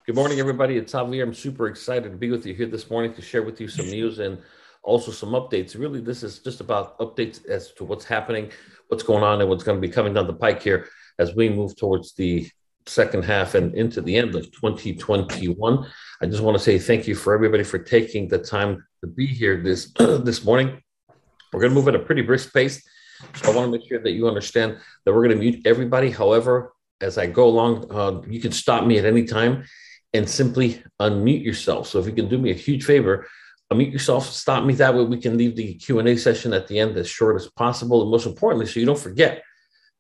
Good morning, everybody. It's Javier. I'm super excited to be with you here this morning to share with you some news and also some updates. Really, this is just about updates as to what's happening, what's going on, and what's going to be coming down the pike here as we move towards the second half and into the end of 2021. I just want to say thank you for everybody for taking the time to be here this this morning. We're going to move at a pretty brisk pace. So I want to make sure that you understand that we're going to mute everybody. However, as I go along, you can stop me at any time and simply unmute yourself. So if you can do me a huge favor, unmute yourself, stop me. That way we can leave the Q&A session at the end as short as possible. And most importantly, so you don't forget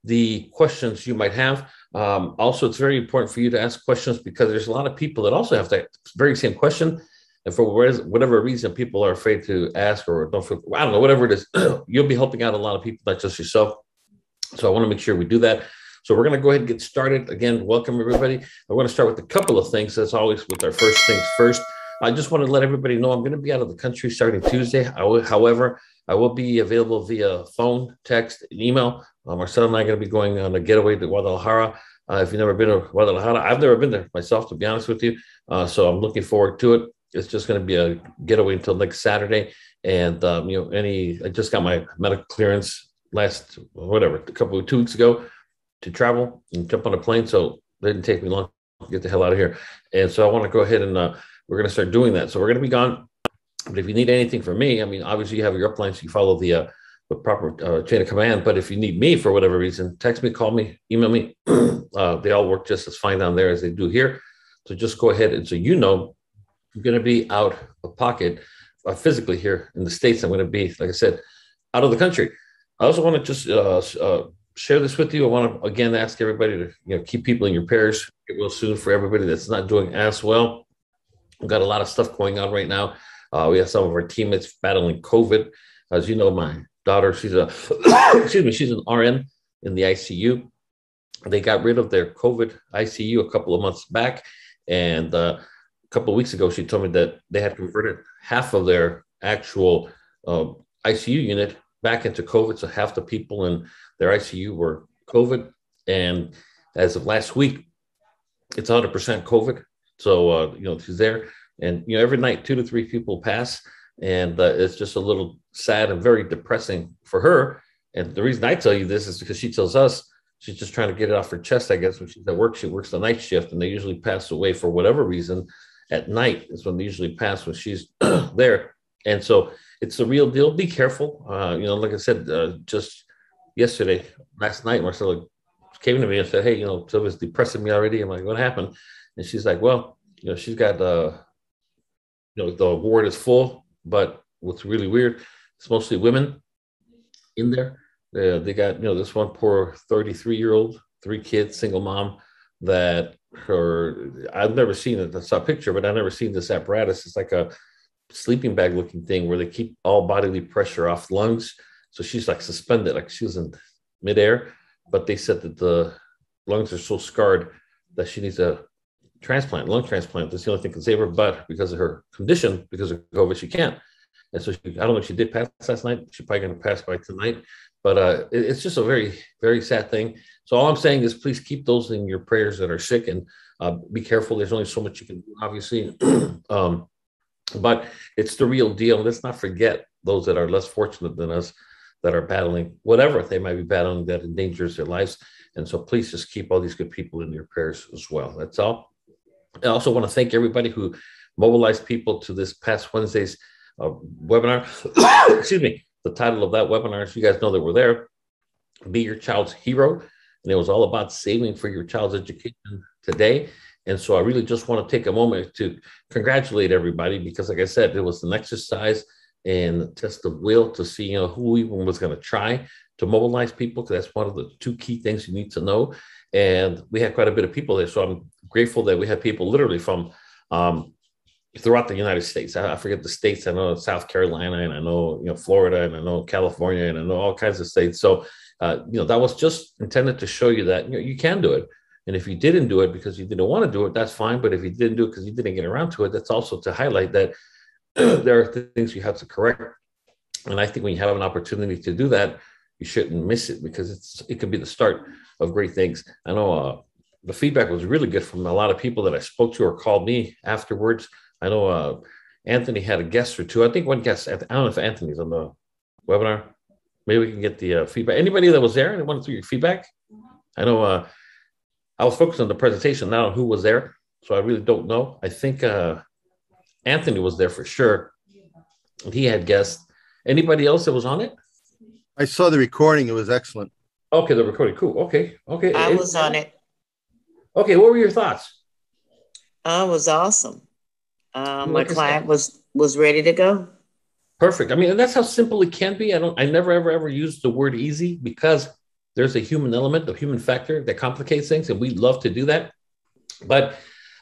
the questions you might have. Also, it's very important for you to ask questions because there's a lot of people that also have that very same question. And for whatever reason, people are afraid to ask or don't feel, I don't know, whatever it is, you'll be helping out a lot of people, not just yourself. So I want to make sure we do that. So we're going to go ahead and get started. Again, welcome, everybody. I want to start with a couple of things, as always, with our first things first. I just want to let everybody know I'm going to be out of the country starting Tuesday. However, I will be available via phone, text, and email. Marcelo and I are going to be going on a getaway to Guadalajara. If you've never been to Guadalajara, I've never been there myself, to be honest with you. So I'm looking forward to it. It's just going to be a getaway until next Saturday. And, I just got my medical clearance two weeks ago to travel and jump on a plane. So it didn't take me long to get the hell out of here. And so I want to go ahead and we're going to start doing that. So we're going to be gone. But if you need anything from me, I mean, obviously you have your upline, so you follow the proper chain of command. But if you need me for whatever reason, text me, call me, email me. They all work just as fine down there as they do here. So just go ahead. And so I'm going to be out of pocket physically here in the States. I'm going to be, like I said, out of the country. I also want to just share this with you. I want to, again, ask everybody to keep people in your prayers. Get well soon for everybody that's not doing as well. We've got a lot of stuff going on right now. We have some of our teammates battling COVID. As you know, my daughter, she's she's an RN in the ICU. They got rid of their COVID ICU a couple of months back. And a couple of weeks ago, she told me that they had converted half of their actual ICU unit back into COVID. So half the people in their ICU were COVID. And as of last week, it's 100% COVID. So, she's there. And, every night, 2 to 3 people pass. And it's just a little sad and very depressing for her. And the reason I tell you this is because she tells us she's just trying to get it off her chest, I guess. When she's at work, she works the night shift, and they usually pass away for whatever reason. At night is when they usually pass when she's there. And so it's a real deal. Be careful. Like I said, just last night, Marcella came to me and said, hey, so it was depressing me already. I'm like, what happened? And she's like, well, she's got, the ward is full, but what's really weird, it's mostly women in there. They got, this one poor 33-year-old, 3 kids, single mom that I've never seen it. I saw a picture, but I've never seen this apparatus. It's like a sleeping bag looking thing where they keep all bodily pressure off lungs. So she's like suspended, like she was in midair, but they said that the lungs are so scarred that she needs a lung transplant. That's the only thing that can save her, but because of her condition, because of COVID, she can't. And so I don't know if she did pass last night. She's probably going to pass by tonight, but it's just a very, very sad thing. So all I'm saying is please keep those in your prayers that are sick, and be careful. There's only so much you can do, obviously. But it's the real deal. Let's not forget those that are less fortunate than us that are battling whatever they might be battling that endangers their lives. And so please just keep all these good people in your prayers as well. That's all. I also want to thank everybody who mobilized people to this past Wednesday's webinar. Excuse me. The title of that webinar, so you guys know that we're there, Be Your Child's Hero. And it was all about saving for your child's education today. And so I really just want to take a moment to congratulate everybody because, like I said, it was an exercise and test of will to see, who even was going to try to mobilize people, because that's one of the 2 key things you need to know. And we had quite a bit of people there. So I'm grateful that we had people literally from throughout the United States. I forget the states. I know South Carolina, and I know, Florida, and I know California, and I know all kinds of states. So, that was just intended to show you that, you can do it. And if you didn't do it because you didn't want to do it, that's fine. But if you didn't do it because you didn't get around to it, that's also to highlight that there are things you have to correct. And I think when you have an opportunity to do that, you shouldn't miss it, because it could be the start of great things. I know the feedback was really good from a lot of people that I spoke to or called me afterwards. I know Anthony had a guest or two. I think one guest, I don't know if Anthony's on the webinar. Maybe we can get the feedback. Anybody that was there and wanted to your feedback? I know I was focused on the presentation, not on who was there. So I really don't know. I think Anthony was there for sure. He had guests. Anybody else that was on it? I saw the recording. It was excellent. Okay, the recording. Cool. Okay. I was on it. Okay, what were your thoughts? It was awesome. My client was ready to go. Perfect. I mean, and that's how simple it can be. I never, ever use the word easy because there's a human element, the human factor that complicates things, and we love to do that. But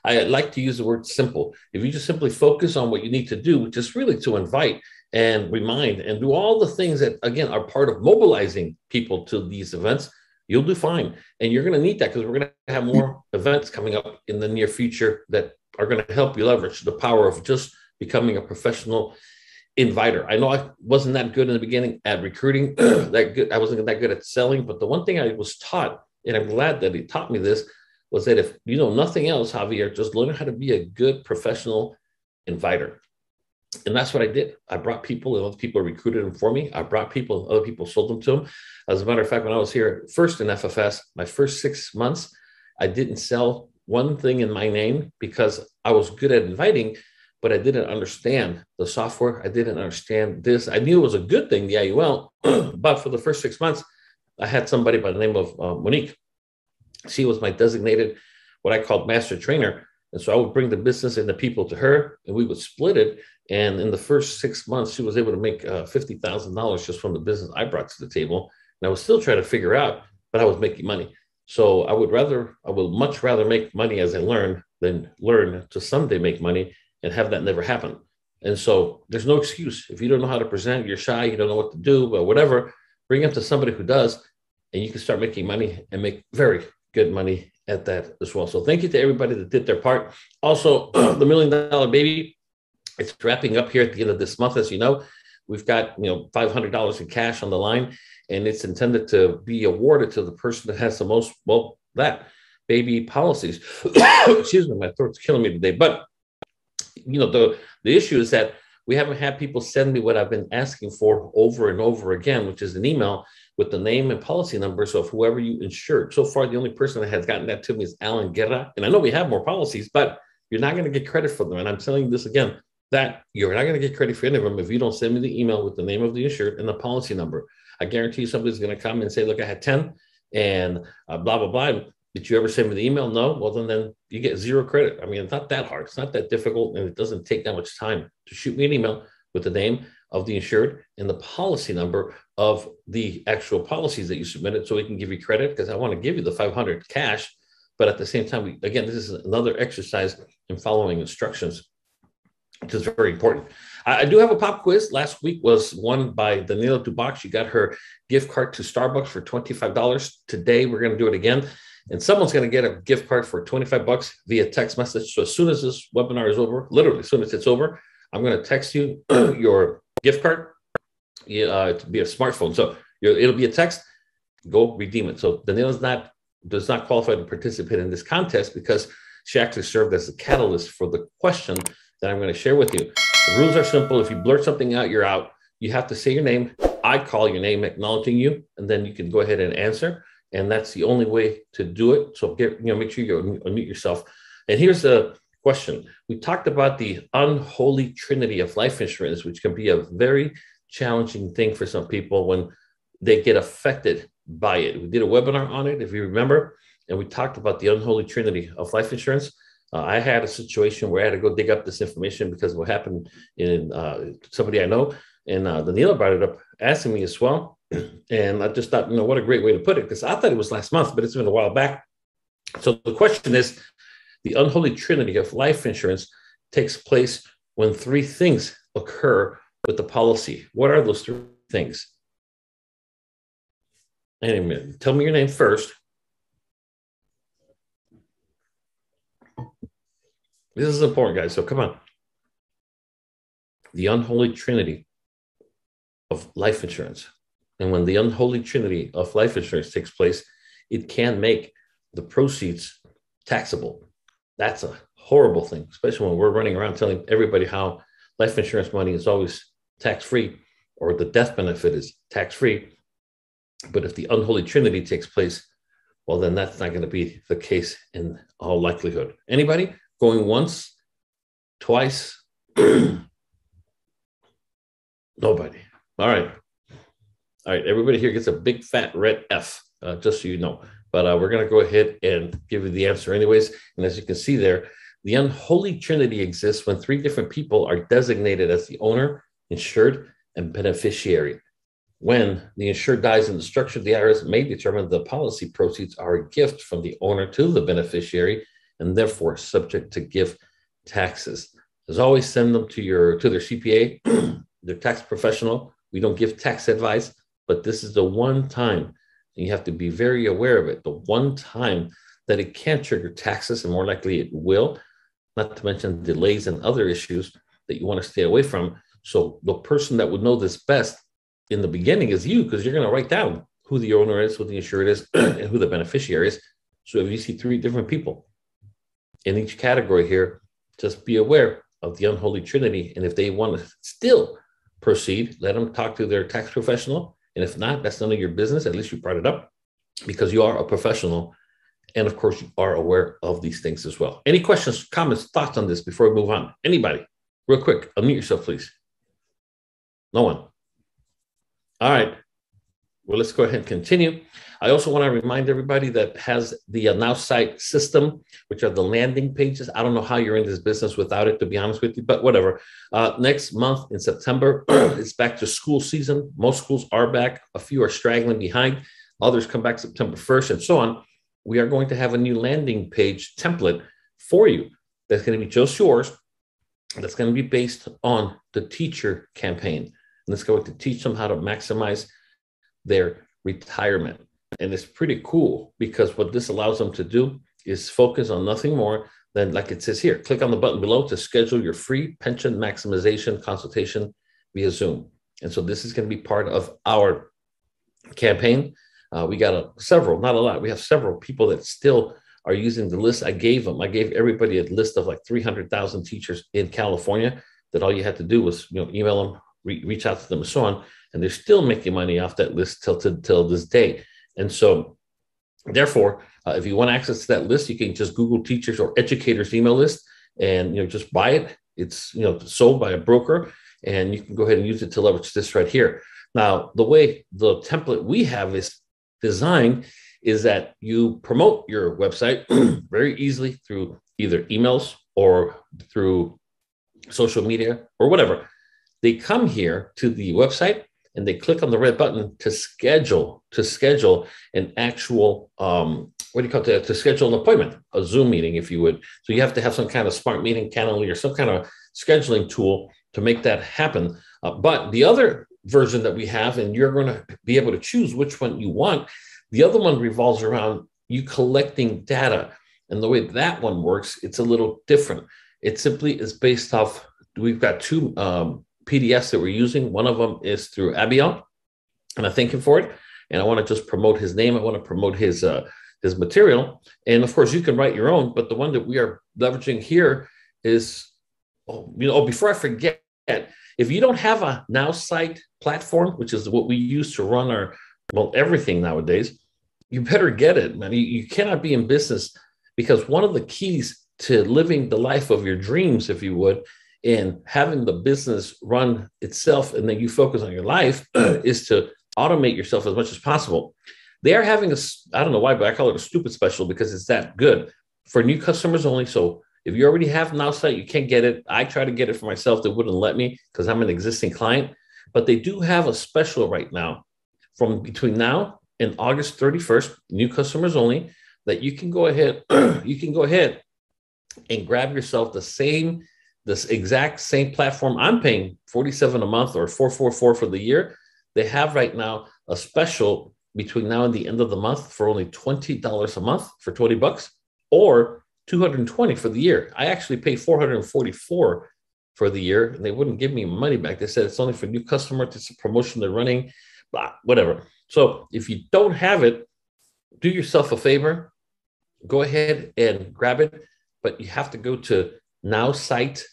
I like to use the word simple. If you just simply focus on what you need to do, which is really to invite and remind and do all the things that, again, are part of mobilizing people to these events, you'll do fine. And you're going to need that because we're going to have more events coming up in the near future that are going to help you leverage the power of just becoming a professional inviter. I know I wasn't that good in the beginning at recruiting, that good. I wasn't that good at selling, but the one thing I was taught, and I'm glad that he taught me this, was that if you know nothing else, Javier, just learn how to be a good professional inviter. And that's what I did. I brought people, and other people recruited them for me. I brought people, other people sold them to them. As a matter of fact, when I was here first in FFS, my first 6 months, I didn't sell one thing in my name because I was good at inviting, but I didn't understand the software. I didn't understand this. I knew it was a good thing, the IUL, but for the first 6 months, I had somebody by the name of Monique. She was my designated, what I called master trainer. And so I would bring the business and the people to her, and we would split it. And in the first 6 months, she was able to make $50,000 just from the business I brought to the table. And I was still trying to figure out, but I was making money. So I would much rather make money as I learn than learn to someday make money and have that never happen. And so there's no excuse. If you don't know how to present, you're shy, you don't know what to do, but whatever, bring it to somebody who does, and you can start making money and make very good money at that as well. So thank you to everybody that did their part. Also, the $1 Million Baby, it's wrapping up here at the end of this month. As you know, we've got $500 in cash on the line, and it's intended to be awarded to the person that has the most, that baby policies. Excuse me, my throat's killing me today. But the issue is that we haven't had people send me what I've been asking for over and over again, which is an email with the name and policy numbers of whoever you insured. So far, the only person that has gotten that to me is Alan Guerra. And I know we have more policies, but you're not going to get credit for them. And I'm telling you this again, that you're not going to get credit for any of them if you don't send me the email with the name of the insured and the policy number. I guarantee you somebody's going to come and say, look, I had 10 and blah, blah, blah. Did you ever send me the email? No. Well, then you get zero credit. I mean, it's not that hard. It's not that difficult. And it doesn't take that much time to shoot me an email with the name of the insured and the policy number of the actual policies that you submitted so we can give you credit, because I want to give you the 500 cash. But at the same time, again, this is another exercise in following instructions, which is very important. I do have a pop quiz. Last week was won by Danila Duboc. She got her gift card to Starbucks for $25. Today, we're going to do it again. And someone's going to get a gift card for $25 via text message. So as soon as this webinar is over, literally as soon as it's over, I'm going to text you your gift card. To be a smartphone. So it'll be a text. Go redeem it. So Daniela does not qualify to participate in this contest because she actually served as a catalyst for the question that I'm going to share with you. The rules are simple. If you blurt something out, you're out. You have to say your name. I call your name, acknowledging you, and then you can go ahead and answer. And that's the only way to do it. So make sure you unmute yourself. And here's the question. We talked about the unholy trinity of life insurance, which can be a very challenging thing for some people when they get affected by it. We did a webinar on it, if you remember, and we talked about the unholy trinity of life insurance. I had a situation where I had to go dig up this information because of what happened in somebody I know, and Danila brought it up, asking me as well. And I just thought, what a great way to put it, because I thought it was last month, but it's been a while back. So the question is, the unholy trinity of life insurance takes place when three things occur with the policy. What are those three things? Anyway, tell me your name first. This is important, guys, so come on. The unholy trinity of life insurance. And when the unholy trinity of life insurance takes place, it can make the proceeds taxable. That's a horrible thing, especially when we're running around telling everybody how life insurance money is always tax-free or the death benefit is tax-free. But if the unholy trinity takes place, well, then that's not going to be the case in all likelihood. Anybody going once, twice? Nobody. All right. All right. Everybody here gets a big fat red F, just so you know. But we're going to go ahead and give you the answer anyways. And as you can see there, the unholy trinity exists when three different people are designated as the owner, insured, and beneficiary. When the insured dies in the structure, the IRS may determine the policy proceeds are a gift from the owner to the beneficiary and therefore subject to gift taxes. As always, send them to their CPA, their tax professional. We don't give tax advice, but this is the one time, and you have to be very aware of it, the one time that it can trigger taxes, and more likely it will, not to mention delays and other issues that you want to stay away from. So the person that would know this best in the beginning is you, because you're going to write down who the owner is, who the insured is, and who the beneficiary is. So if you see three different people in each category here, just be aware of the unholy trinity. And if they want to still proceed, let them talk to their tax professional. And if not, that's none of your business. At least you brought it up because you are a professional. And of course, you are aware of these things as well. Any questions, comments, thoughts on this before we move on? Anybody? Real quick, unmute yourself, please. No one. All right. Well, let's go ahead and continue. I also want to remind everybody that has the Now Site system, which are the landing pages. I don't know how you're in this business without it, to be honest with you, but whatever. Next month in September, it's back to school season. Most schools are back. A few are straggling behind. Others come back September 1st and so on. We are going to have a new landing page template for you that's going to be just yours. That's going to be based on the teacher campaign. And it's going to teach them how to maximize their retirement. And it's pretty cool because what this allows them to do is focus on nothing more than, like it says here, click on the button below to schedule your free pension maximization consultation via Zoom. And so this is going to be part of our campaign. We got several, not a lot. We have several people that still are using the list I gave them. I gave everybody a list of like 300,000 teachers in California that all you had to do was, email them, reach out to them and so on. And they're still making money off that list till this day. And so therefore, if you want access to that list, you can just Google teachers or educators email list and just buy it. It's sold by a broker and you can go ahead and use it to leverage this right here. Now, the way the template we have is designed is that you promote your website very easily through either emails or through social media or whatever. They come here to the website and they click on the red button to schedule an actual, to schedule an appointment, a Zoom meeting, if you would. So you have to have some kind of smart meeting Calendly or some kind of scheduling tool to make that happen. But the other version that we have, and you're going to be able to choose which one you want, the other one revolves around you collecting data. And the way that one works, it's a little different. It simply is based off, we've got two PDFs that we're using. One of them is through Abiel, and I thank him for it. And I want to just promote his name. I want to promote his material. And of course, you can write your own, but the one that we are leveraging here is, before I forget, if you don't have a Now Site platform, which is what we use to run everything nowadays, you better get it, man. You cannot be in business because one of the keys to living the life of your dreams, if you would, and having the business run itself and then you focus on your life is to automate yourself as much as possible. They are having I don't know why, but I call it a stupid special because it's that good for new customers only. So if you already have Now Site, you can't get it. I try to get it for myself. They wouldn't let me because I'm an existing client, but they do have a special right now from between now and August 31st, new customers only, that you can go ahead, and grab yourself this exact same platform. I'm paying $47 a month or $444 for the year. They have right now a special between now and the end of the month for only $20 a month for $20 or $220 for the year. I actually pay $444 for the year and they wouldn't give me money back. They said it's only for new customers. It's a promotion they're running, blah, whatever. So if you don't have it, do yourself a favor go ahead and grab it, but you have to go to nowsite.us.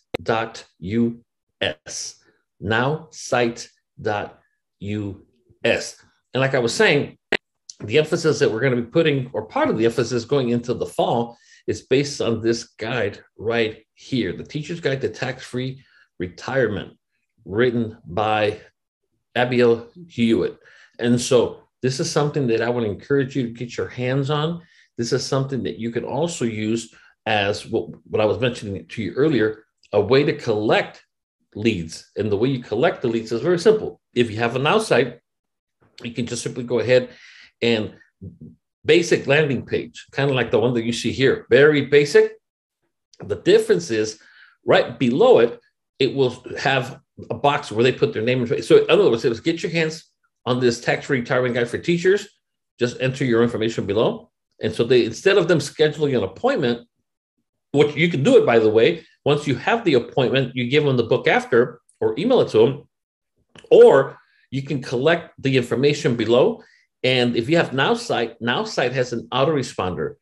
Nowsite.us. And like I was saying, the emphasis that we're going to be putting, or part of the emphasis going into the fall, is based on this guide right here, the Teacher's Guide to Tax-Free Retirement, written by Abiel Hewitt. And so this is something that I would encourage you to get your hands on. This is something that you can also use as what I was mentioning to you earlier, a way to collect leads. And the way you collect the leads is very simple. If you have a Now site, you can just simply go ahead and basic landing page, kind of like the one that you see here, very basic. The difference is right below it, it will have a box where they put their name and. So in other words, it was get your hands on this tax-free retirement guide for teachers, just enter your information below. And so they, instead of them scheduling an appointment, which you can do it, by the way, once you have the appointment, you give them the book after or email it to them, or you can collect the information below. And if you have NowSite has an autoresponder.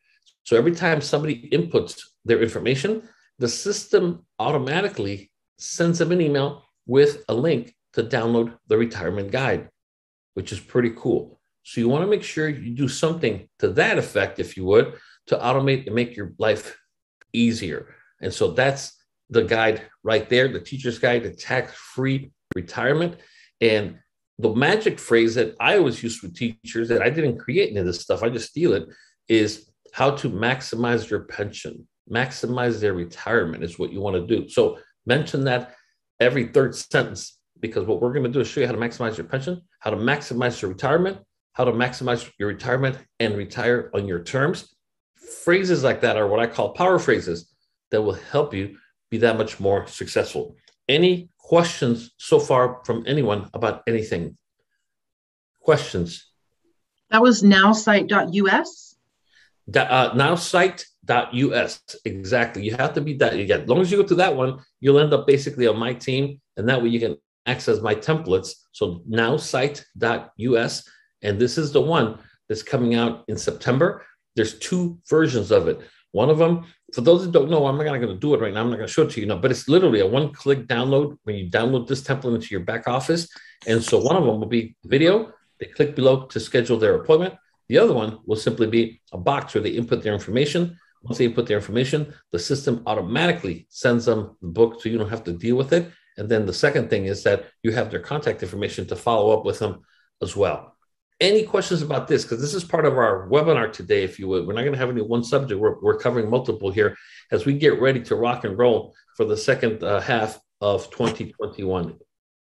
So every time somebody inputs their information, the system automatically sends them an email with a link to download the retirement guide, which is pretty cool. So you want to make sure you do something to that effect, if you would, to automate and make your life easier. And so that's the guide right there, the Teacher's Guide to Tax-Free Retirement. And the magic phrase that I always use with teachers, that I didn't create any of this stuff, I just steal it, is how to maximize your pension, maximize their retirement is what you want to do. So mention that every third sentence, because what we're going to do is show you how to maximize your pension, how to maximize your retirement, how to maximize your retirement and retire on your terms. Phrases like that are what I call power phrases that will help you be that much more successful. Any questions so far from anyone about anything? Questions? That was nowsite.us? Nowsite.us, exactly. You have to be that. As long as you go to that one, you'll end up basically on my team, and that way you can access my templates. So nowsite.us, and this is the one that's coming out in September. There's two versions of it. One of them, for those that don't know, I'm not going to do it right now. I'm not going to show it to you now, but it's literally a one-click download when you download this template into your back office. And so one of them will be video. They click below to schedule their appointment. The other one will simply be a box where they input their information. Once they input their information, the system automatically sends them the book so you don't have to deal with it. And then the second thing is that you have their contact information to follow up with them as well. Any questions about this? Because this is part of our webinar today, if you would. We're not going to have any one subject. We're covering multiple here as we get ready to rock and roll for the second half of 2021.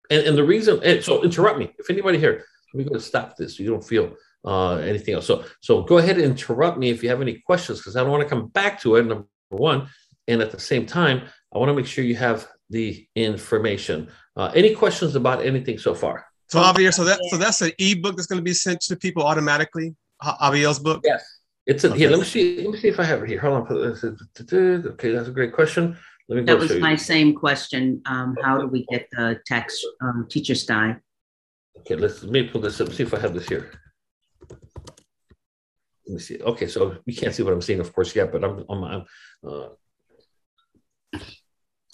And the reason, and so interrupt me. If anybody here, we're going to stop this so you don't feel anything else. So go ahead and interrupt me if you have any questions, because I don't want to come back to it, number one. And at the same time, I want to make sure you have the information. Any questions about anything so far? So Javier, so that's an ebook that's going to be sent to people automatically. Javier's book. Yes, it's a, here. Let me see if I have it here. Hold on. Okay, that's a great question. Let me. That was my same question. How do we get the tax teacher's guide? Okay, let me pull this up. See if I have this here. Let me see. Okay, so you can't see what I'm seeing, of course, yet, but I'm on my.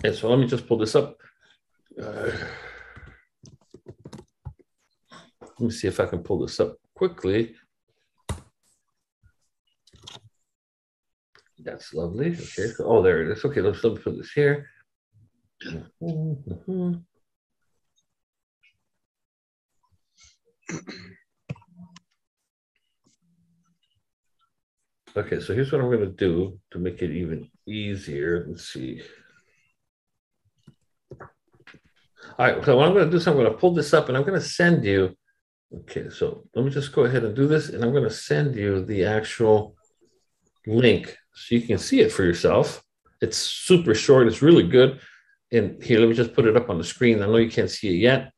And so let me just pull this up. Let me see if I can pull this up quickly. That's lovely. Okay. So, oh, there it is. Okay, let me put this here. Okay, so here's what I'm going to do to make it even easier. Let's see. All right, so what I'm going to do is I'm going to pull this up and I'm going to send you. Okay, so let me just go ahead and do this, and I'm going to send you the actual link so you can see it for yourself. It's super short. It's really good. And here, let me just put it up on the screen. I know you can't see it yet.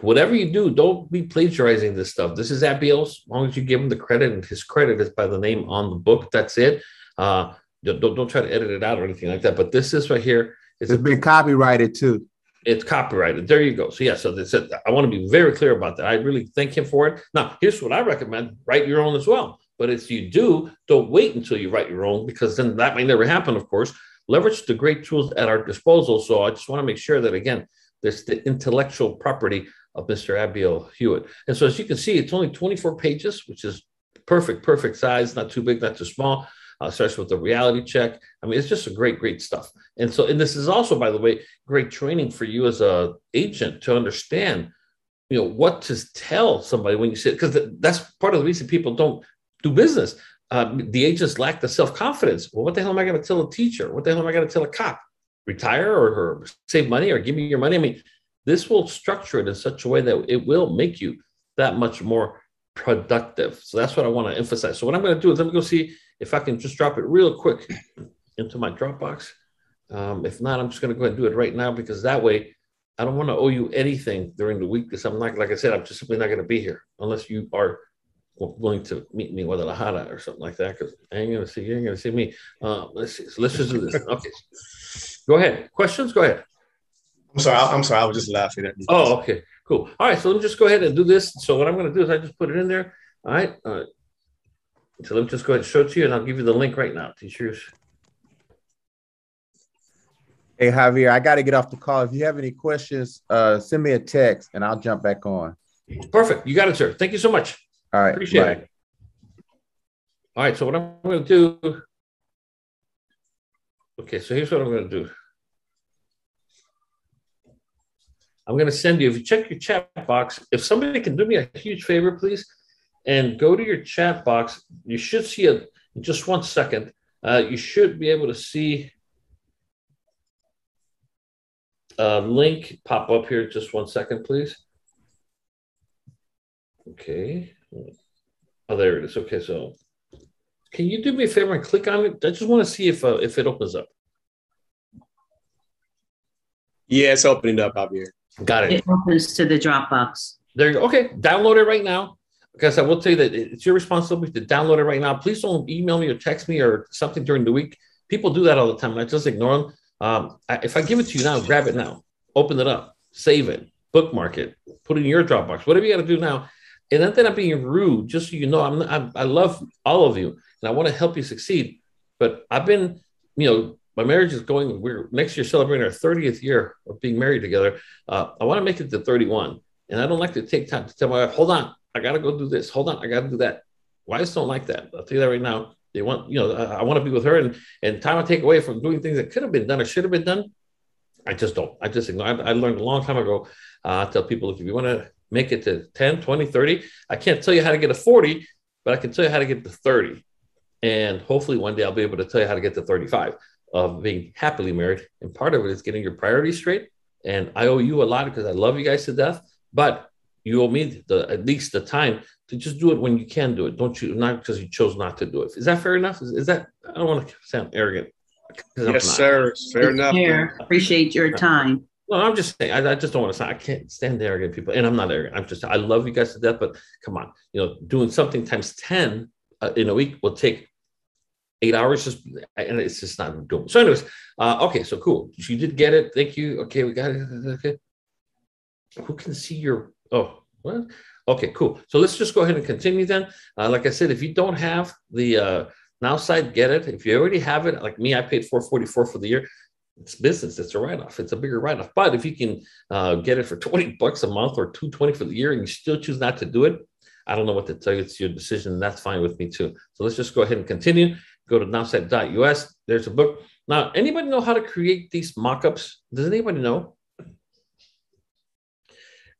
Whatever you do, don't be plagiarizing this stuff. This is Abiel's. As long as you give him the credit, and his credit is by the name on the book. That's it. Don't try to edit it out or anything like that. But this is right here. It's been copyrighted too. It's copyrighted. There you go. So yeah, so that's it. I want to be very clear about that. I really thank him for it. Now, here's what I recommend: write your own as well. But if you do, don't wait until you write your own, because then that may never happen, of course. Leverage the great tools at our disposal. So I just want to make sure that, again, there's the intellectual property of Mr. Abiel Hewitt. And so as you can see, it's only 24 pages, which is perfect size, not too big, not too small. Starts with the reality check. I mean, it's just a great stuff. And so, and this is also, by the way, great training for you as a agent to understand, what to tell somebody when you sit, because that's part of the reason people don't do business. The agents lack the self-confidence. Well, what the hell am I going to tell a teacher? What the hell am I going to tell a cop? Retire or save money or give me your money? I mean, this will structure it in such a way that it will make you that much more productive. So that's what I want to emphasize. So what I'm going to do is let me go see if I can just drop it real quick into my Dropbox. If not, I'm just going to go ahead and do it right now, because that way I don't want to owe you anything during the week, because I'm not, like I said, I'm just simply not going to be here unless you are willing to meet me with a Guadalajara or something like that, because you ain't going to see me. Let's see. So let's just do this. Okay. Go ahead. Questions? Go ahead. I'm sorry. I was just laughing at you. Oh, okay. Cool. All right. So let me just go ahead and do this. So what I'm going to do is I just put it in there. All right. So let me just go ahead and show it to you, and I'll give you the link right now, teachers. Hey, Javier, I got to get off the call. If you have any questions, send me a text and I'll jump back on. Perfect. You got it, sir. Thank you so much. All right. Appreciate it. All right. So what I'm going to do. Okay. So here's what I'm going to do. I'm going to send you, if you check your chat box, if somebody can do me a huge favor, please, and go to your chat box, you should see it in just 1 second. You should be able to see a link pop up here. Just 1 second, please. Okay. Oh, there it is. Okay, so can you do me a favor and click on it? I just want to see if it opens up. Yeah, it's opening up out here. Got it. It opens to the Dropbox. There you go. Okay, download it right now. Because I will tell you that it's your responsibility to download it right now. Please don't email me or text me or something during the week. People do that all the time, and I just ignore them. If I give it to you now, grab it now. Open it up. Save it. Bookmark it. Put it in your Dropbox. Whatever you got to do now. And not that I'm being rude, just so you know, I love all of you, and I want to help you succeed. But I've been, my marriage is going, we're next year celebrating our 30th year of being married together. I want to make it to 31. And I don't like to take time to tell my wife, hold on, I got to go do this. Hold on, I got to do that. Wives don't like that. I'll tell you that right now. They want, I want to be with her, and time I take away from doing things that could have been done or should have been done, I just don't. I just ignore. I learned a long time ago. I tell people, look, if you want to make it to 10, 20, 30, I can't tell you how to get to 40, but I can tell you how to get to 30. And hopefully one day I'll be able to tell you how to get to 35 of being happily married. And part of it is getting your priorities straight. And I owe you a lot because I love you guys to death, but you owe me at least the time to just do it when you can do it. Don't you? Not because you chose not to do it. Is that fair enough? Is that, I don't want to sound arrogant. Yes, sir. Fair enough. Appreciate your time. No, I'm just saying, I just don't want to sound, I can't stand the arrogant people. And I'm not arrogant. I love you guys to death, but come on, doing something times 10 in a week will take 8 hours, and it's just not doable. So anyways, okay, so cool. You did get it. Thank you. Okay, we got it. Okay. Who can see your, what? Okay, cool. So let's just go ahead and continue then. Like I said, if you don't have the Now site, get it. If you already have it, like me, I paid $444 for the year. It's business. It's a write-off. It's a bigger write-off. But if you can get it for $20 a month or $220 for the year, and you still choose not to do it, I don't know what to tell you. It's your decision. That's fine with me too. So let's just go ahead and continue. Go to nowsite.us. There's a book. Now, anybody know how to create these mock-ups? Does anybody know?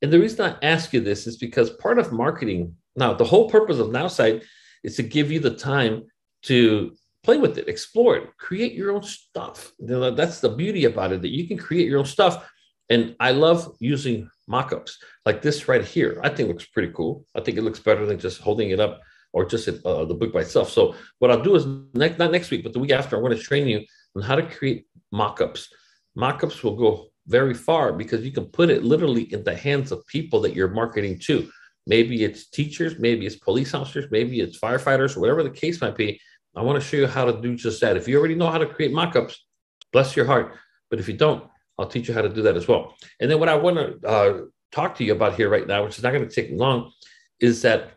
And the reason I ask you this is because part of marketing, now the whole purpose of NowSite is to give you the time to play with it, explore it, create your own stuff. That's the beauty about it, that you can create your own stuff. And I love using mock-ups like this right here. I think it looks pretty cool. I think it looks better than just holding it up or just the book by itself. So what I'll do is not next week, but the week after, I'm going to train you on how to create mock-ups. Mock-ups will go very far because you can put it literally in the hands of people that you're marketing to. Maybe it's teachers, maybe it's police officers, maybe it's firefighters, or whatever the case might be. I want to show you how to do just that. If you already know how to create mock-ups, bless your heart. But if you don't, I'll teach you how to do that as well. And then what I want to talk to you about here right now, which is not going to take long, is that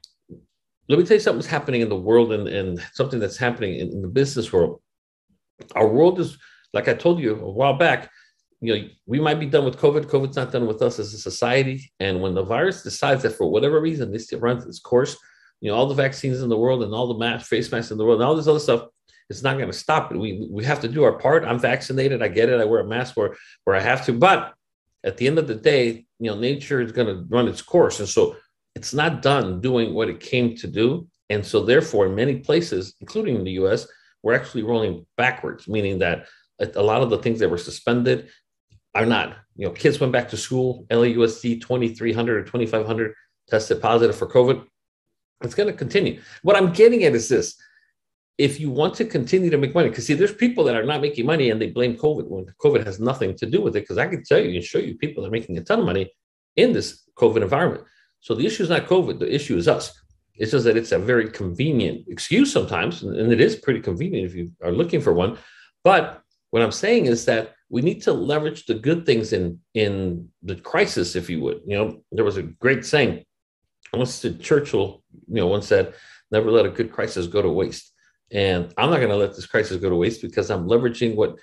let me tell you something that's happening in the world and something that's happening in the business world. Our world is, like I told you a while back, we might be done with COVID. COVID's not done with us as a society. And when the virus decides that for whatever reason, this runs its course, all the vaccines in the world and all the face masks in the world and all this other stuff, it's not going to stop it. We have to do our part. I'm vaccinated. I get it. I wear a mask where I have to. But at the end of the day, nature is going to run its course. And so it's not done doing what it came to do. And so therefore, in many places, including in the US, we're actually rolling backwards, meaning that a lot of the things that were suspended are not. Kids went back to school, LAUSD 2,300 or 2,500 tested positive for COVID. It's going to continue. What I'm getting at is this. If you want to continue to make money, because see, there's people that are not making money and they blame COVID when COVID has nothing to do with it, because I can tell you and show you people that are making a ton of money in this COVID environment. So the issue is not COVID. The issue is us. It's just that it's a very convenient excuse sometimes, and it is pretty convenient if you are looking for one. But what I'm saying is that we need to leverage the good things in the crisis, if you would. There was a great saying. Once Churchill, once said, "Never let a good crisis go to waste." And I'm not going to let this crisis go to waste because I'm leveraging what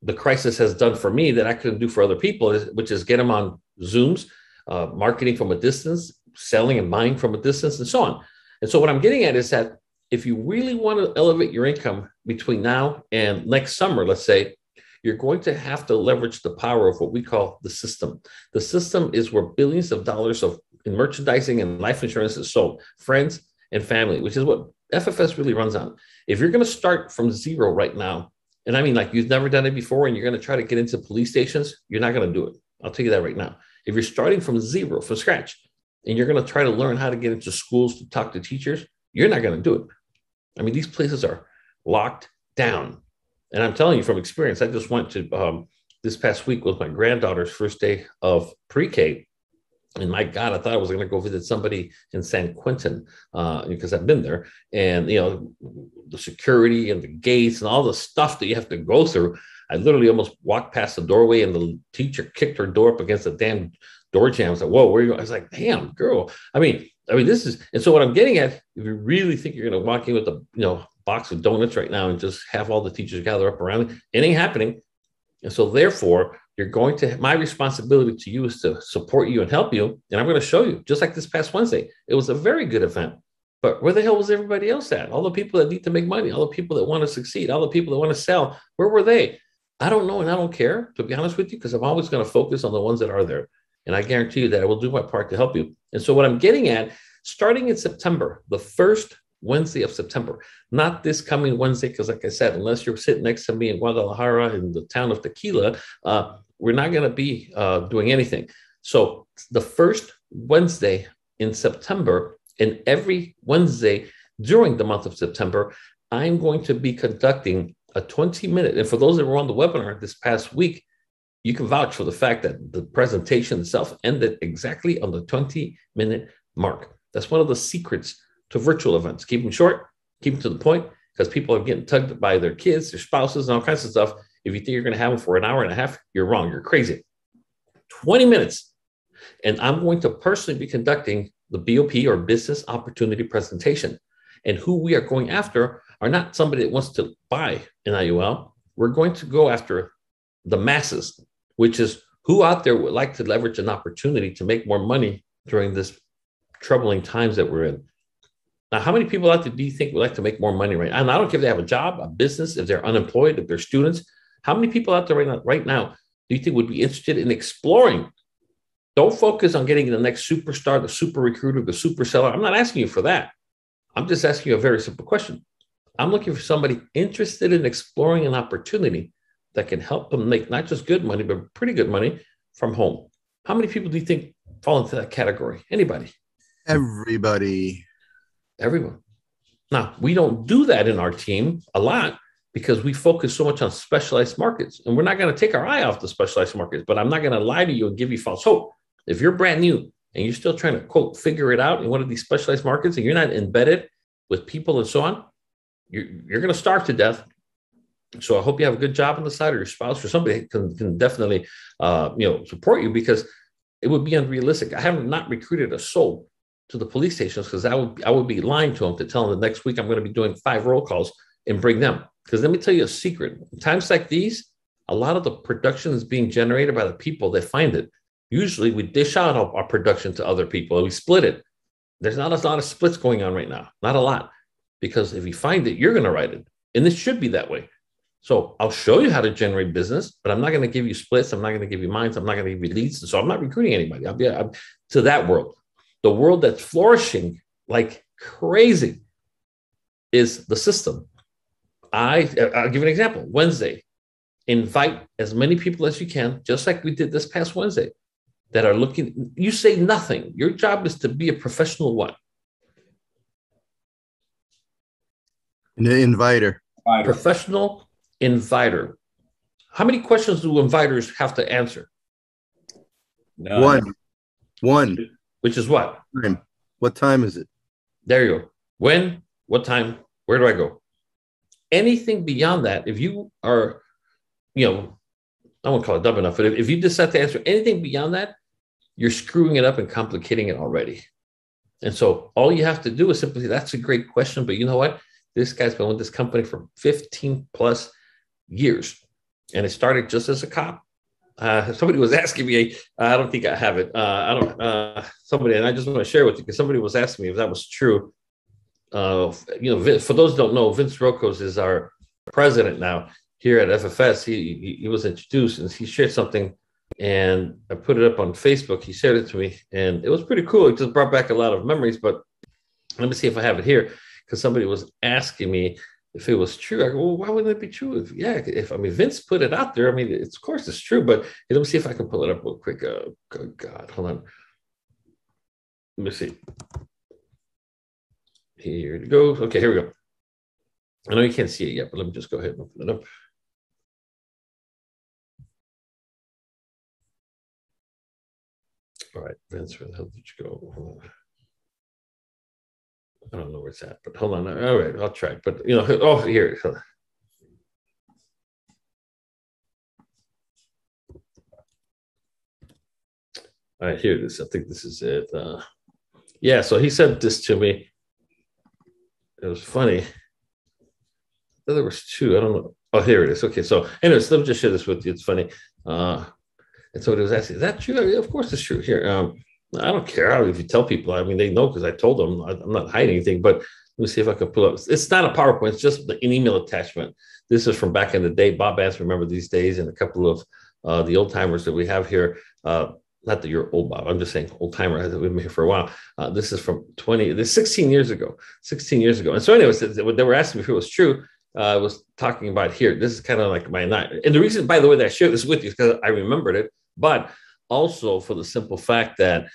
the crisis has done for me that I couldn't do for other people, which is get them on Zooms, marketing from a distance, selling and buying from a distance, and so on. And so what I'm getting at is that if you really want to elevate your income between now and next summer, let's say, you're going to have to leverage the power of what we call the system. The system is where billions of dollars in merchandising and life insurance is sold, friends and family, which is what FFS really runs on. If you're going to start from zero right now, and I mean like you've never done it before and you're going to try to get into police stations, you're not going to do it. I'll tell you that right now. If you're starting from zero, from scratch, and you're going to try to learn how to get into schools to talk to teachers, you're not going to do it. I mean, these places are locked down. And I'm telling you from experience, I just went to this past week was my granddaughter's first day of pre-K. And my God, I thought I was going to go visit somebody in San Quentin because I've been there. And, the security and the gates and all the stuff that you have to go through. I literally almost walked past the doorway and the teacher kicked her door up against the damn door jam. I was like, whoa, where are you going? I was like, damn, girl. I mean, this is, and so what I'm getting at, if you really think you're going to walk in with a, box of donuts right now and just have all the teachers gather up around it ain't happening. And so therefore, my responsibility to you is to support you and help you. And I'm going to show you, just like this past Wednesday, it was a very good event. But where the hell was everybody else at? All the people that need to make money, all the people that want to succeed, all the people that want to sell, where were they? I don't know and I don't care, to be honest with you, because I'm always going to focus on the ones that are there. And I guarantee you that I will do my part to help you. And so what I'm getting at, starting in September, the first Wednesday of September, not this coming Wednesday, because like I said, unless you're sitting next to me in Guadalajara in the town of Tequila, we're not going to be doing anything. So the first Wednesday in September and every Wednesday during the month of September, I'm going to be conducting a 20-minute, and for those that were on the webinar this past week, you can vouch for the fact that the presentation itself ended exactly on the 20-minute mark. That's one of the secrets to virtual events. Keep them short, keep them to the point, because people are getting tugged by their kids, their spouses, and all kinds of stuff. If you think you're going to have them for an hour and a half, you're wrong. You're crazy. 20 minutes. And I'm going to personally be conducting the BOP or business opportunity presentation. And who we are going after are not somebody that wants to buy an IUL. We're going to go after the masses, which is who out there would like to leverage an opportunity to make more money during this troubling times that we're in. Now, how many people out there do you think would like to make more money right now? And I don't care if they have a job, a business, if they're unemployed, if they're students. How many people out there right now do you think would be interested in exploring? Don't focus on getting the next superstar, the super recruiter, the super seller. I'm not asking you for that. I'm just asking you a very simple question. I'm looking for somebody interested in exploring an opportunity that can help them make not just good money, but pretty good money from home. How many people do you think fall into that category? Anybody? Everybody. Everyone. Now, we don't do that in our team a lot because we focus so much on specialized markets, and we're not going to take our eye off the specialized markets, but I'm not going to lie to you and give you false hope. If you're brand new and you're still trying to, quote, figure it out in one of these specialized markets and you're not embedded with people and so on, you're going to starve to death. So I hope you have a good job on the side, or your spouse or somebody can definitely, support you, because it would be unrealistic. I have not recruited a soul to the police stations, because I would be lying to them to tell them the next week I'm going to be doing 5 roll calls and bring them. Because let me tell you a secret. In times like these, a lot of the production is being generated by the people that find it. Usually we dish out our production to other people and we split it. There's not a lot of splits going on right now. Not a lot. Because if you find it, you're going to write it. And this should be that way. So I'll show you how to generate business, but I'm not going to give you splits. I'm not going to give you minds. I'm not going to give you leads. So I'm not recruiting anybody. I'm to that world. The world that's flourishing like crazy is the system. I'll give you an example. Wednesday, invite as many people as you can, just like we did this past Wednesday, that are looking. You say nothing. Your job is to be a professional what? An inviter. Professional inviter. How many questions do inviters have to answer? One. Which is what? What time is it? There you go. When, what time, where do I go? Anything beyond that, if you are, I won't call it dumb enough, but if you decide to answer anything beyond that, you're screwing it up and complicating it already. And so all you have to do is simply, that's a great question, but you know what? This guy's been with this company for 15 plus years. And it started just as a cop. Somebody was asking me, I don't think I have it. Somebody, and I just want to share with you, because somebody was asking me if that was true. For those who don't know, Vince Rocos is our president now here at FFS. He was introduced and he shared something, and I put it up on Facebook. He shared it to me, and it was pretty cool. It just brought back a lot of memories, but let me see if I have it here, because somebody was asking me if it was true. I go, well, why wouldn't it be true? If Vince put it out there, of course it's true, but let me see if I can pull it up real quick. Good God, hold on. Let me see. Here it goes. Okay, here we go. I know you can't see it yet, but let me just go ahead and open it up. All right, Vince, where the hell did you go? I don't know where it's at, but hold on. All right, I'll try. But, here. All right, here it is. I think this is it. So he sent this to me. It was funny. There was 2. I don't know. Oh, here it is. Okay, so anyways, let me just share this with you. It's funny. And so it was asking, is that true? Of course it's true. Here, I don't care if you tell people. They know, because I told them. I'm not hiding anything. But let me see if I can pull up. It's not a PowerPoint. It's just an email attachment. This is from back in the day. Bob Bass, remember these days, and a couple of the old timers that we have here. Not that you're old, Bob. I'm just saying old timer. I've been here for a while. This is from 16 years ago. 16 years ago. And so anyways, they were asking me if it was true. I was talking about here. This is kind of like my night. And the reason, by the way, that I shared this with you is because I remembered it, but also for the simple fact that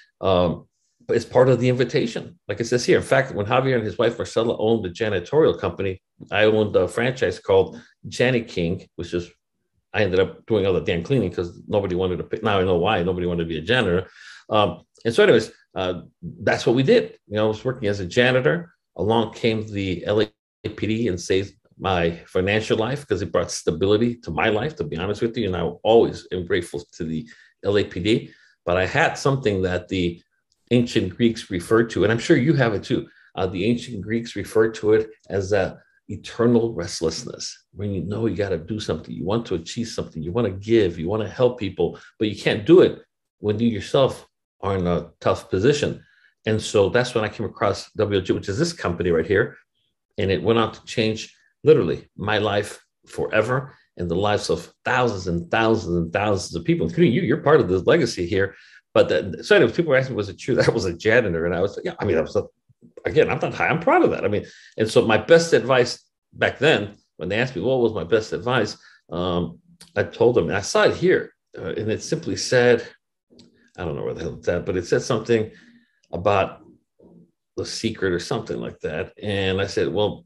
it's part of the invitation. Like it says here. In fact, when Javier and his wife Marcela owned the janitorial company, I owned a franchise called Janny King, which is, I ended up doing all the damn cleaning because nobody wanted to pick. Now I know why. Nobody wanted to be a janitor. And so anyways, that's what we did. I was working as a janitor. Along came the LAPD and saved my financial life, because it brought stability to my life, to be honest with you. And I always am grateful to the LAPD. But I had something that the ancient Greeks referred to, and I'm sure you have it too. The ancient Greeks referred to it as a eternal restlessness. When you got to do something, you want to achieve something, you want to give, you want to help people, but you can't do it when you yourself are in a tough position. And so that's when I came across WLG, which is this company right here. And it went on to change literally my life forever and the lives of thousands and thousands and thousands of people, including you. You're part of this legacy here. But so anyways, people were asking, was it true that I was a janitor? And I was like, yeah, I was again, I'm not high. I'm proud of that. And so my best advice back then, when they asked me, what was my best advice? I told them, and I saw it here, and it simply said, I don't know where the hell it's at, but it said something about the secret or something like that. And I said, well,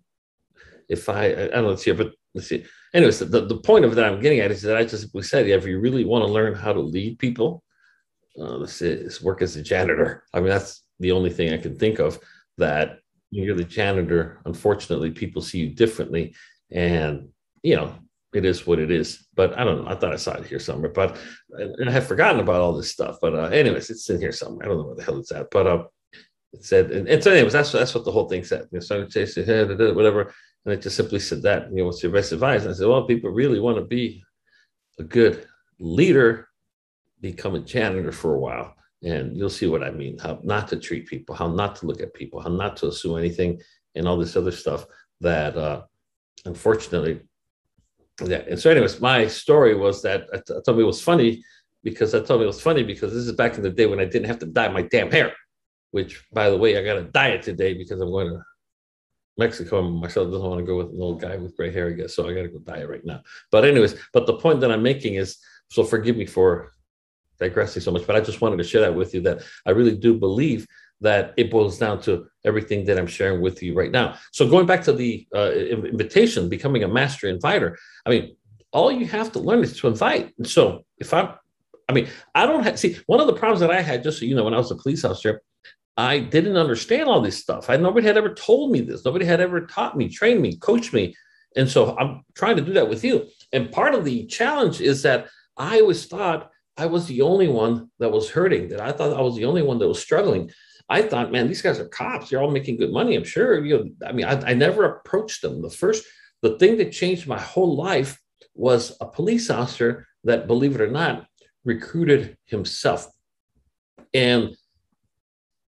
if I don't know, it's here, but let's see. Anyways, the point of that I'm getting at is that I just simply said, if you really want to learn how to lead people, let's work as a janitor. That's the only thing I can think of, that you're the janitor. Unfortunately, people see you differently. And, it is what it is. But I don't know. I thought I saw it here somewhere, but and I have forgotten about all this stuff. But anyways, it's in here somewhere. I don't know where the hell it's at. But it said, and so anyways, that's what the whole thing said. Starting to say, hey, whatever, and it just simply said that. What's your best advice? And I said, well, people really want to be a good leader, become a janitor for a while, and you'll see what I mean. How not to treat people, how not to look at people, how not to assume anything, and all this other stuff that unfortunately. Yeah. And so, anyways, my story was that I told me it was funny because this is back in the day when I didn't have to dye my damn hair, which, by the way, I got to dye it today because I'm going to Mexico and Marcelo doesn't want to go with an old guy with gray hair, I guess. So I got to go dye it right now. But anyways, the point that I'm making is, so forgive me for digressing so much, but I just wanted to share that with you, that I really do believe that it boils down to everything that I'm sharing with you right now. So going back to the invitation, becoming a master inviter, I mean, all you have to learn is to invite. And so I don't have, see, one of the problems that I had, just so you know, when I was a police officer, I didn't understand all this stuff. Nobody had ever told me this. Nobody had ever taught me, trained me, coached me. And so I'm trying to do that with you. And part of the challenge is that I always thought I was the only one that was hurting, that I thought I was the only one that was struggling. I thought, man, these guys are cops. They're all making good money, I'm sure. I never approached them. The thing that changed my whole life was a police officer that, believe it or not, recruited himself. And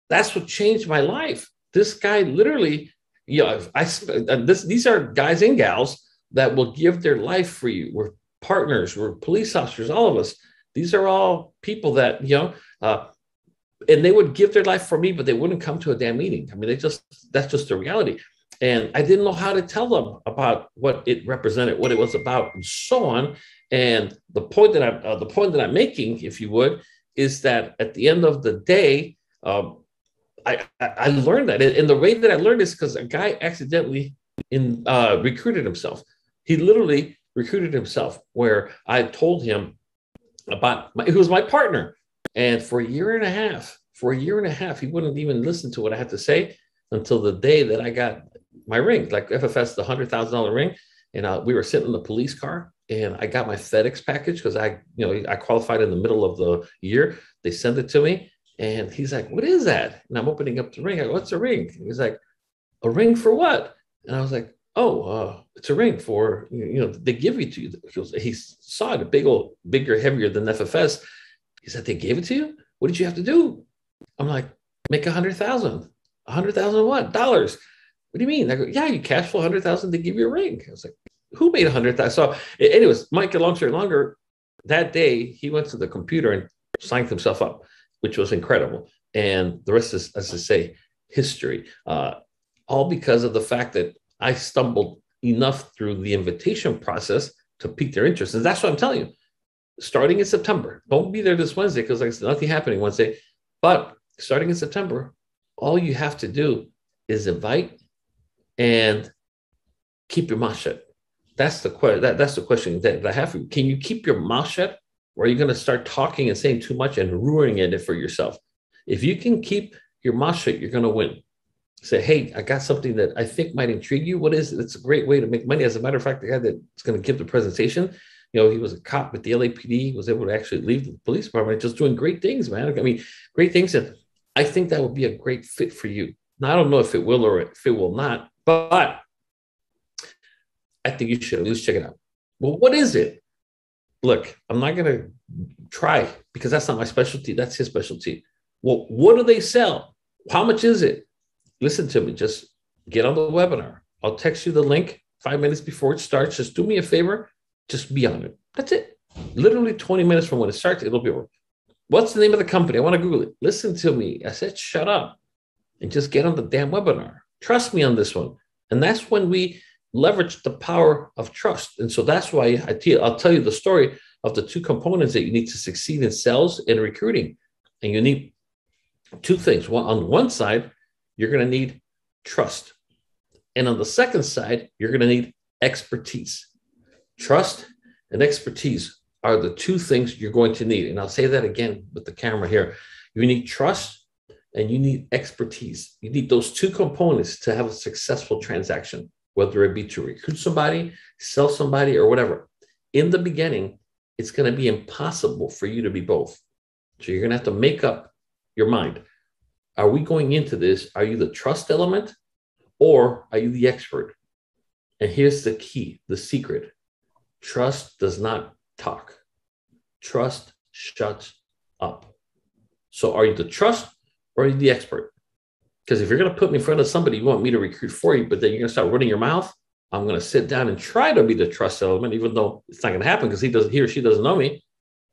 that's what changed my life. This guy literally, these are guys and gals that will give their life for you. We're partners, we're police officers, all of us. These are all people that, and they would give their life for me, but they wouldn't come to a damn meeting. I mean, that's just the reality. And I didn't know how to tell them about what it represented, what it was about, and so on. And the point that I'm making, if you would, is that at the end of the day, I learned that. And the way that I learned is because a guy accidentally recruited himself. He literally recruited himself, where I told him about he was my partner. And for a year and a half, he wouldn't even listen to what I had to say until the day that I got my ring, like FFS, the $100,000 ring. And we were sitting in the police car, and I got my FedEx package because I qualified in the middle of the year. They sent it to me, and he's like, "What is that?" And I'm opening up the ring. I go, "What's a ring?" And he's like, "A ring for what?" And I was like, "Oh, it's a ring for, they give it to you." He saw it, bigger, heavier than FFS. He said, "They gave it to you? What did you have to do?" I'm like, "Make 100,000. 100,000 what? Dollars. What do you mean?" I go, "Yeah, you cash flow 100,000, they give you a ring." I was like, "Who made 100,000?" So anyways, Mike, long story longer, that day he went to the computer and signed himself up, which was incredible. And the rest is, as I say, history. All because of the fact that I stumbled enough through the invitation process to pique their interest. And that's what I'm telling you. Starting in September, don't be there this Wednesday because there's nothing happening Wednesday. But starting in September, all you have to do is invite and keep your mouth shut. That's the question that I have for you. Can you keep your mouth shut, or are you going to start talking and saying too much and ruining it for yourself? If you can keep your mouth shut, you're going to win. Say, "Hey, I got something that I think might intrigue you. What is it?" It's a great way to make money. As a matter of fact, the guy that's going to give the presentation, he was a cop with the LAPD. He was able to actually leave the police department, just doing great things, man. I mean, great things. And I think that would be a great fit for you. Now, I don't know if it will or if it will not, but I think you should at least check it out. Well, what is it? Look, I'm not going to try because that's not my specialty. That's his specialty. Well, what do they sell? How much is it? Listen to me. Just get on the webinar. I'll text you the link 5 minutes before it starts. Just do me a favor. Just be on it. That's it. Literally 20 minutes from when it starts, it'll be over. What's the name of the company? I want to Google it. Listen to me. I said, shut up and just get on the damn webinar. Trust me on this one. And that's when we leverage the power of trust. And so that's why I'll tell you the story of the two components that you need to succeed in sales and recruiting. And you need two things. On one side, you're going to need trust. And on the second side, you're going to need expertise. Trust and expertise are the two things you're going to need. And I'll say that again with the camera here. You need trust and you need expertise. You need those two components to have a successful transaction. whether it be to recruit somebody, sell somebody, or whatever. In the beginning, it's going to be impossible for you to be both. So you're going to have to make up your mind. Are we going into this? Are you the trust element or are you the expert? And here's the key, the secret. Trust does not talk. Trust shuts up. So are you the trust or are you the expert? Because if you're going to put me in front of somebody you want me to recruit for you, but then you're going to start running your mouth, I'm going to sit down and try to be the trust element, even though it's not going to happen because he or she doesn't know me.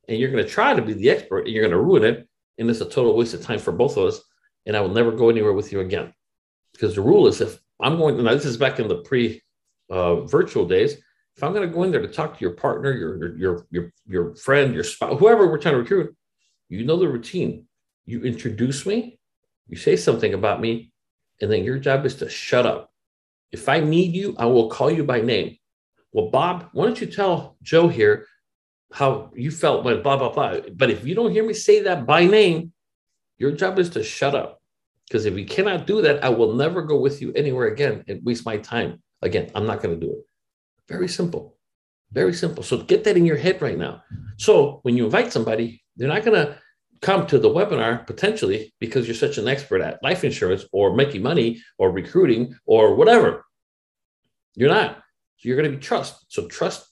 And you're going to try to be the expert and you're going to ruin it. And it's a total waste of time for both of us. And I will never go anywhere with you again. Because the rule is if I'm going, now this is back in the pre-virtual days, if I'm going to go in there to talk to your partner, your friend, your spouse, whoever we're trying to recruit, you know the routine. You introduce me, you say something about me, and then your job is to shut up. If I need you, I will call you by name. Well, Bob, why don't you tell Joe here how you felt when blah, blah, blah. But if you don't hear me say that by name, your job is to shut up. Because if you cannot do that, I will never go with you anywhere again and waste my time. Again, I'm not going to do it. Very simple. Very simple. So get that in your head right now. So when you invite somebody, they're not going to come to the webinar potentially because you're such an expert at life insurance or making money or recruiting or whatever. You're not. You're going to be trust. So trust,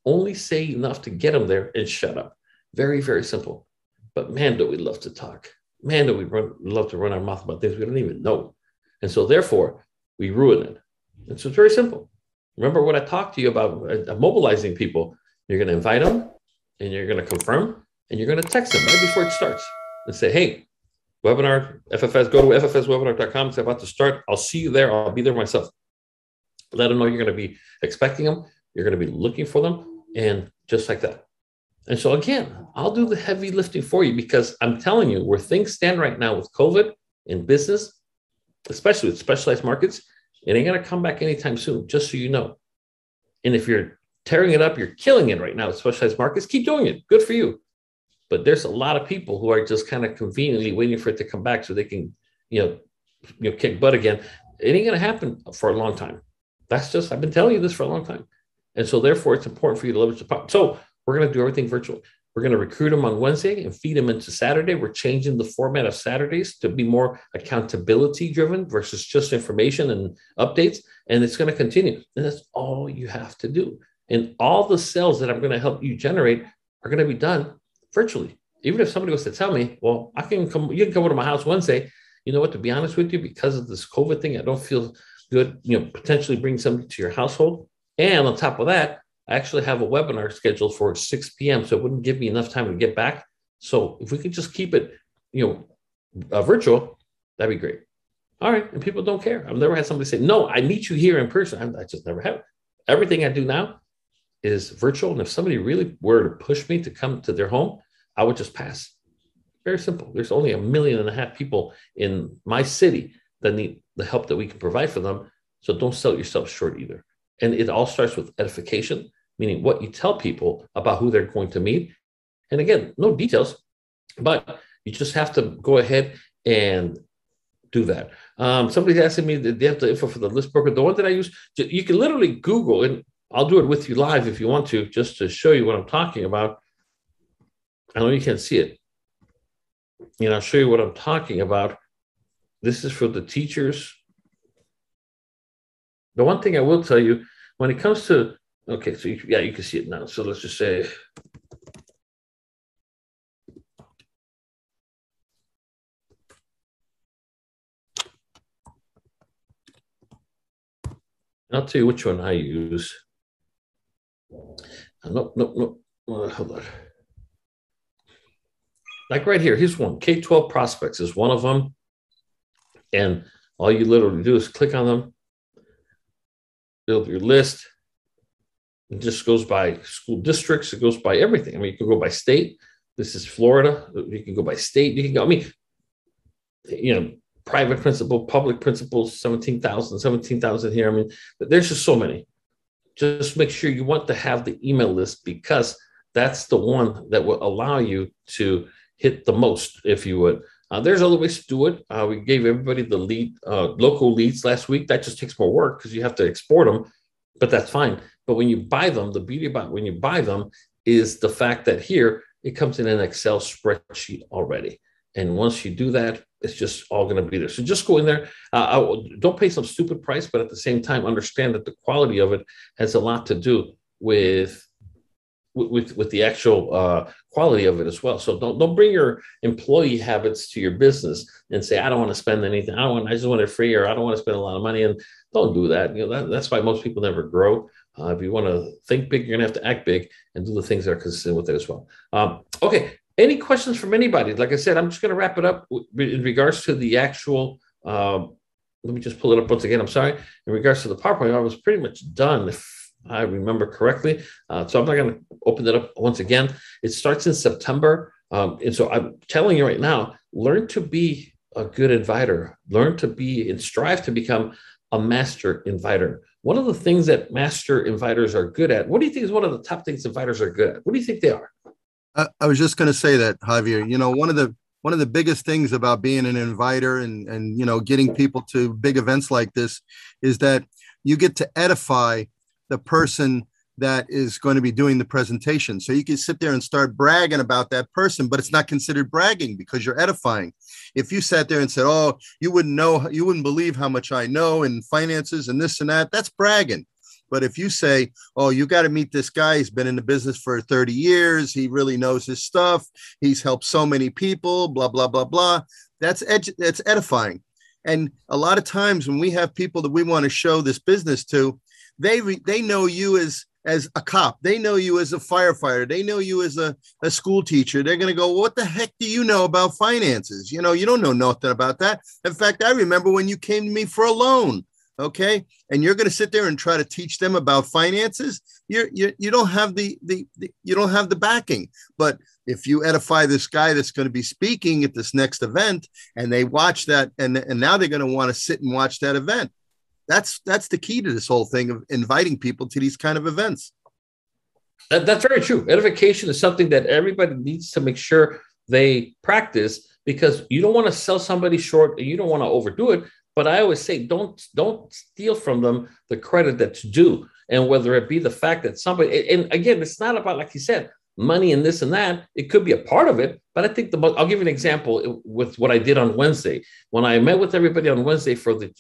only say enough to get them there and shut up. Very, very simple. But man, do we love to talk. Man, do we love to run our mouth about things we don't even know. And so therefore, we ruin it. And so it's very simple. Remember what I talked to you about mobilizing people. You're going to invite them and you're going to confirm and you're going to text them right before it starts and say, hey, webinar, FFS, go to ffswebinar.com. It's about to start. I'll see you there. I'll be there myself. Let them know you're going to be expecting them. You're going to be looking for them. And just like that. And so again, I'll do the heavy lifting for you because I'm telling you where things stand right now with COVID in business, especially with specialized markets, it ain't going to come back anytime soon, just so you know. And if you're tearing it up, you're killing it right now with specialized markets, keep doing it. Good for you. But there's a lot of people who are just kind of conveniently waiting for it to come back so they can, kick butt again. It ain't going to happen for a long time. That's just, I've been telling you this for a long time. And so therefore, it's important for you to leverage the power. So we're going to do everything virtual. We're going to recruit them on Wednesday and feed them into Saturday. We're changing the format of Saturdays to be more accountability driven versus just information and updates. And it's going to continue. And that's all you have to do. And all the sales that I'm going to help you generate are going to be done virtually. Even if somebody was to tell me, well, you can come over to my house Wednesday. You know what, to be honest with you, because of this COVID thing, I don't feel good, potentially bring somebody to your household. And on top of that, I actually have a webinar scheduled for 6 p.m. So it wouldn't give me enough time to get back. So if we could just keep it, virtual, that'd be great. All right. And people don't care. I've never had somebody say, no, I need you here in person. I just never have. Everything I do now is virtual. And if somebody really were to push me to come to their home, I would just pass. Very simple. There's only 1.5 million people in my city that need the help that we can provide for them. So don't sell yourself short either. And it all starts with edification, meaning what you tell people about who they're going to meet. And again, no details, but you just have to go ahead and do that. Somebody's asking me, did they have the info for the list broker? The one that I use, you can literally Google, and I'll do it with you live if you want to, just to show you what I'm talking about. I know you can't see it. I'll show you what I'm talking about. This is for the teachers. The one thing I will tell you, when it comes to, okay, so you can see it now. So let's just say, I'll tell you which one I use. Nope. Hold on. Like right here, here's one. K-12 prospects is one of them. And all you literally do is click on them, build your list. It just goes by school districts. It goes by everything. I mean, you can go by state. This is Florida. You can go by state. You can go, private principal, public principals, 17,000 here. I mean, there's just so many. Just make sure you want to have the email list because that's the one that will allow you to hit the most, if you would. There's other ways to do it. We gave everybody the lead, local leads last week. That just takes more work because you have to export them, but that's fine. But when you buy them, the beauty about when you buy them is the fact that here it comes in an Excel spreadsheet already. And once you do that, it's just all going to be there. So just go in there. Don't pay some stupid price, but at the same time, understand that the quality of it has a lot to do with the actual quality of it as well. So don't bring your employee habits to your business and say, I don't want to spend anything. I just want it free, or I don't want to spend a lot of money. And don't do that. That's why most people never grow. If you want to think big, you're going to have to act big and do the things that are consistent with it as well. Okay. Any questions from anybody? Like I said, I'm just going to wrap it up in regards to the actual, let me just pull it up once again. I'm sorry. In regards to the PowerPoint, I was pretty much done, if I remember correctly. So I'm not going to open it up once again. It starts in September. And so I'm telling you right now, learn to be a good inviter. Learn to be and strive to become a master inviter. One of the things that master inviters are good at, what do you think is one of the top things inviters are good at? What do you think they are? I was just going to say that, Javier. One of the biggest things about being an inviter and getting people to big events like this is that you get to edify the person that is going to be doing the presentation. So you can sit there and start bragging about that person, but it's not considered bragging because you're edifying. If you sat there and said, "Oh, you wouldn't believe how much I know in finances and this and that," that's bragging. But if you say, "Oh, you got to meet this guy. He's been in the business for 30 years. He really knows his stuff. He's helped so many people, blah, blah, blah, blah." That's edifying. And a lot of times when we have people that we want to show this business to, they know you as a cop. They know you as a firefighter. They know you as a school teacher. They're going to go, "What the heck do you know about finances? You don't know nothing about that." In fact, I remember when you came to me for a loan. Okay. And you're going to sit there and try to teach them about finances. You don't have the backing. But if you edify this guy that's going to be speaking at this next event and they watch that and now they're going to want to sit and watch that event. That's the key to this whole thing of inviting people to these kind of events. That's very true. Edification is something that everybody needs to make sure they practice, because you don't want to sell somebody short and you don't want to overdo it. But I always say, don't steal from them the credit that's due. And whether it be the fact that somebody, and again, it's not about, like you said, money and this and that. It could be a part of it. But I think I'll give you an example with what I did on Wednesday. When I met with everybody on Wednesday for the,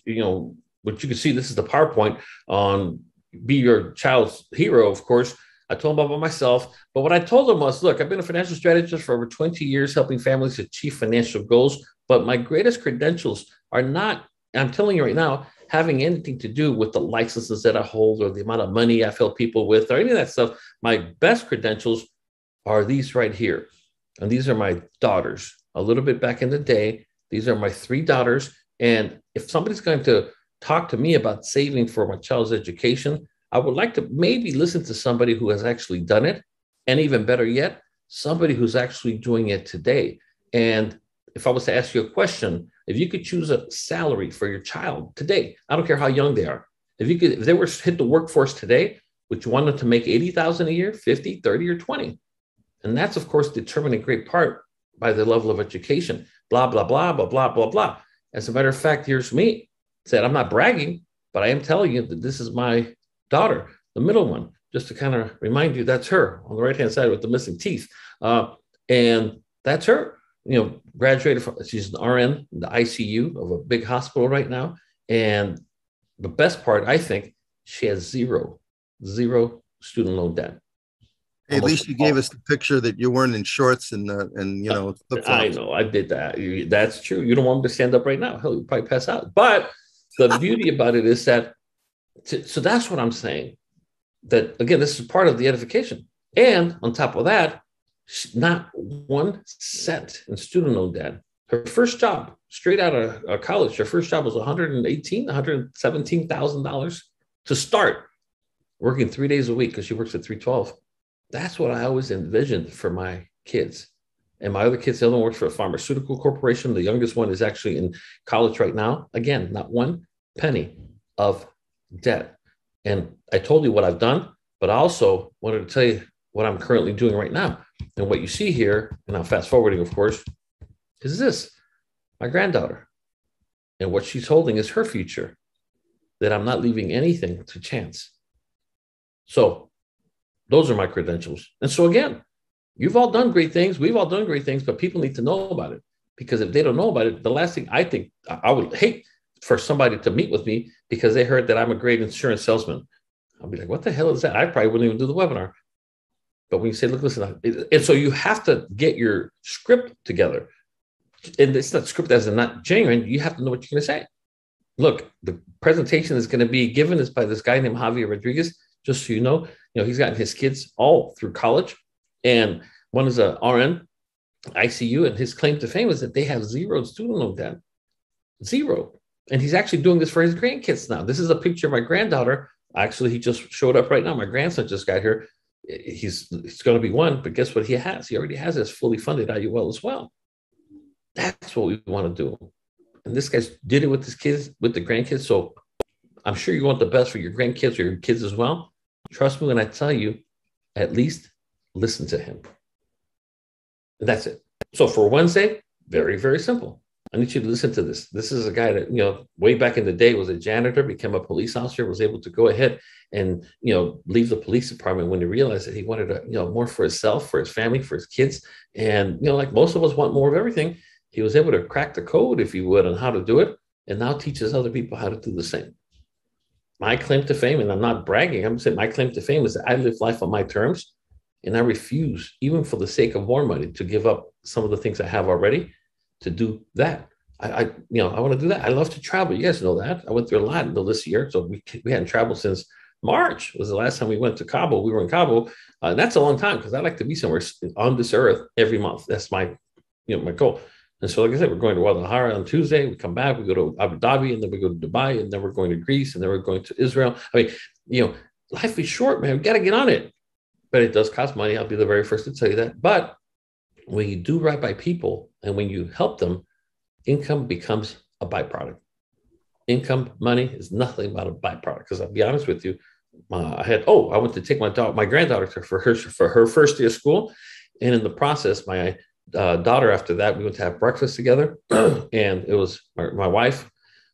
what you can see, this is the PowerPoint on Be Your Child's Hero, of course. I told them about myself. But what I told them was, look, I've been a financial strategist for over 20 years, helping families achieve financial goals. But my greatest credentials are not, I'm telling you right now, having anything to do with the licenses that I hold or the amount of money I've helped people with or any of that stuff. My best credentials are these right here. And these are my daughters. A little bit back in the day, these are my 3 daughters. And if somebody's going to talk to me about saving for my child's education, I would like to maybe listen to somebody who has actually done it. And even better yet, somebody who's actually doing it today. And if I was to ask you a question, if you could choose a salary for your child today, I don't care how young they are. If they were to hit the workforce today, would you want them to make $80,000 a year, 50, 30, or 20? And that's, of course, determined in great part by the level of education, blah, blah, blah, blah, blah, blah, blah. As a matter of fact, here's me. Said, I'm not bragging, but I am telling you that this is my daughter, the middle one, just to kind of remind you, that's her on the right-hand side with the missing teeth. And that's her. Graduated from, she's an RN in the ICU of a big hospital right now. And the best part, I think, she has zero student loan debt. Hey, at least you gave us the picture that you weren't in shorts and I know, I did that. That's true. You don't want me to stand up right now. Hell, you'll probably pass out. But the beauty about it is that, so that's what I'm saying. That, again, this is part of the edification. And on top of that, not 1 cent in student loan debt. Her first job, straight out of college, her first job was $117,000 to start, working 3 days a week because she works at 312. That's what I always envisioned for my kids. And my other kids, the other one works for a pharmaceutical corporation. The youngest one is actually in college right now. Again, not 1 penny of debt. And I told you what I've done, but I also wanted to tell you what I'm currently doing right now. And what you see here, and I'm fast forwarding, of course, is this. my granddaughter. And what she's holding is her future, that I'm not leaving anything to chance. So those are my credentials. And so again, you've all done great things. We've all done great things, but people need to know about it, because if they don't know about it, the last thing I think I would hate for somebody to meet with me because they heard that I'm a great insurance salesman. I'll be like, what the hell is that? I probably wouldn't even do the webinar. But when you say, look, listen, and so you have to get your script together. And it's not script as in not genuine. You have to know what you're going to say. Look, the presentation is going to be given is by this guy named Javier Rodriguez. Just so you know, he's gotten his kids all through college, and one is a RN, ICU, and his claim to fame is that they have zero student loan debt, zero. And he's actually doing this for his grandkids now. This is a picture of my granddaughter. Actually, he just showed up right now. My grandson just got here. He's going to be one, but guess what he has? He already has his fully funded IUL as well. That's what we want to do. And this guy did it with his kids, with the grandkids. So I'm sure you want the best for your grandkids or your kids as well. Trust me when I tell you, at least listen to him. And that's it. So for Wednesday, very, very simple. I need you to listen to this. This is a guy that, way back in the day was a janitor, became a police officer, was able to go ahead and, leave the police department when he realized that he wanted to, more for himself, for his family, for his kids. And, like most of us want more of everything. He was able to crack the code, if you would, on how to do it, and now teaches other people how to do the same. My claim to fame, and I'm not bragging, I'm saying my claim to fame is that I live life on my terms, and I refuse, even for the sake of more money, to give up some of the things I have already to do that. I want to do that. I love to travel. You guys know that. I went through a lot until this year. So we hadn't traveled since March was the last time we went to Cabo. We were in Cabo. And that's a long time because I like to be somewhere on this earth every month. That's my goal. And so, like I said, we're going to Guadalajara on Tuesday. We come back, we go to Abu Dhabi, and then we go to Dubai, and then we're going to Greece, and then we're going to Israel. I mean, life is short, man. We got to get on it. But it does cost money. I'll be the very first to tell you that. But when you do right by people and when you help them, income becomes a byproduct. Income, money is nothing but a byproduct. Because I'll be honest with you, I went to take my granddaughter for her first day of school. And in the process, my daughter, after that, we went to have breakfast together. And it was my wife,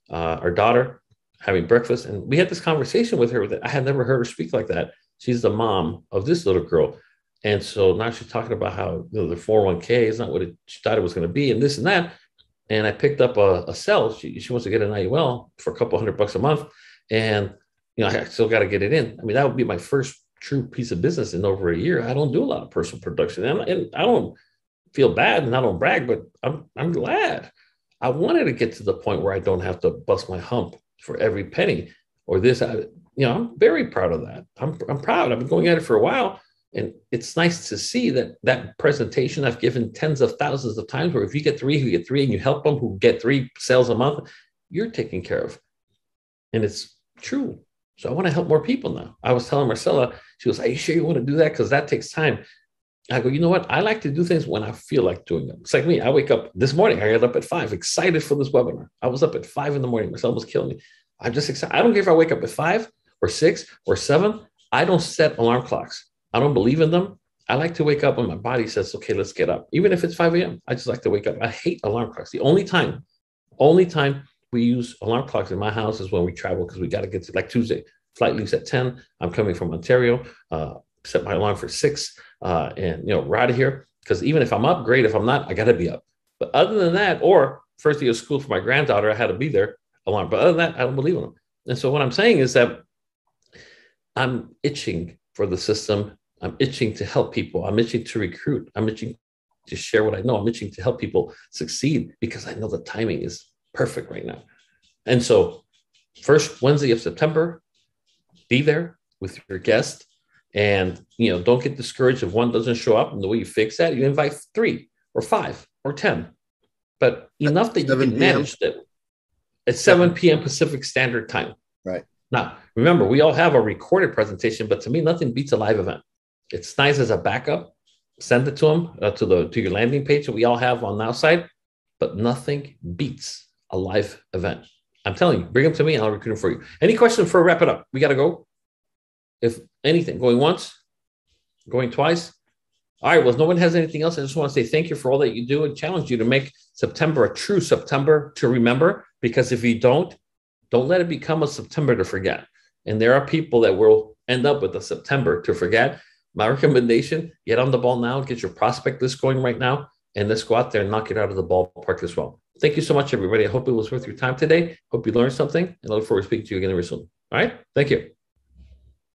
our daughter, having breakfast. And we had this conversation with her that I had never heard her speak like that. She's the mom of this little girl. And so now she's talking about how the 401k is not what she thought it was going to be and this and that. And I picked up a cell. She wants to get an IUL for a couple $100 a month. And, I still got to get it in. I mean, that would be my first true piece of business in over a year. I don't do a lot of personal production. And I don't feel bad and I don't brag, but I'm glad. I wanted to get to the point where I don't have to bust my hump for every penny or this. I'm very proud of that. I'm proud. I've been going at it for a while. And it's nice to see that presentation I've given tens of thousands of times, where if you get three, you get three, and you help them who get 3 sales a month, you're taken care of. And it's true. So I want to help more people now. I was telling Marcella, she was, are you sure you want to do that? Because that takes time. I go, you know what? I like to do things when I feel like doing them. It's like me. I wake up this morning. I got up at 5, excited for this webinar. I was up at 5 in the morning. Marcella was killing me. I'm just excited. I don't care if I wake up at 5 or 6 or 7. I don't set alarm clocks. I don't believe in them. I like to wake up when my body says, okay, let's get up. Even if it's 5 a.m., I just like to wake up. I hate alarm clocks. The only time we use alarm clocks in my house is when we travel, because we got to get to, like Tuesday, flight leaves at 10. I'm coming from Ontario, set my alarm for 6 and, we're out of here. Because even if I'm up, great. If I'm not, I got to be up. But other than that, or first day of school for my granddaughter, I had to be there, alarm. But other than that, I don't believe in them. And so what I'm saying is that I'm itching for the system. I'm itching to help people. I'm itching to recruit. I'm itching to share what I know. I'm itching to help people succeed because I know the timing is perfect right now. And so first Wednesday of September, be there with your guest, and, don't get discouraged if one doesn't show up. And the way you fix that, you invite 3 or 5 or 10, but enough that you can manage it at 7 p.m. Pacific Standard Time. Right. Now, remember, we all have a recorded presentation, but to me, nothing beats a live event. It's nice as a backup. Send it to them, to your landing page that we all have on the outside, but nothing beats a live event. I'm telling you, bring them to me and I'll recruit them for you. Any questions before we wrap it up? We got to go. If anything, going once, going twice, All right. Well, if no one has anything else, I just want to say thank you for all that you do and challenge you to make September a true September to remember. Because if you don't let it become a September to forget. And there are people that will end up with a September to forget. My recommendation, get on the ball now, get your prospect list going right now, and let's go out there and knock it out of the ballpark as well. Thank you so much, everybody. I hope it was worth your time today. Hope you learned something, and I look forward to speaking to you again very soon. All right. Thank you.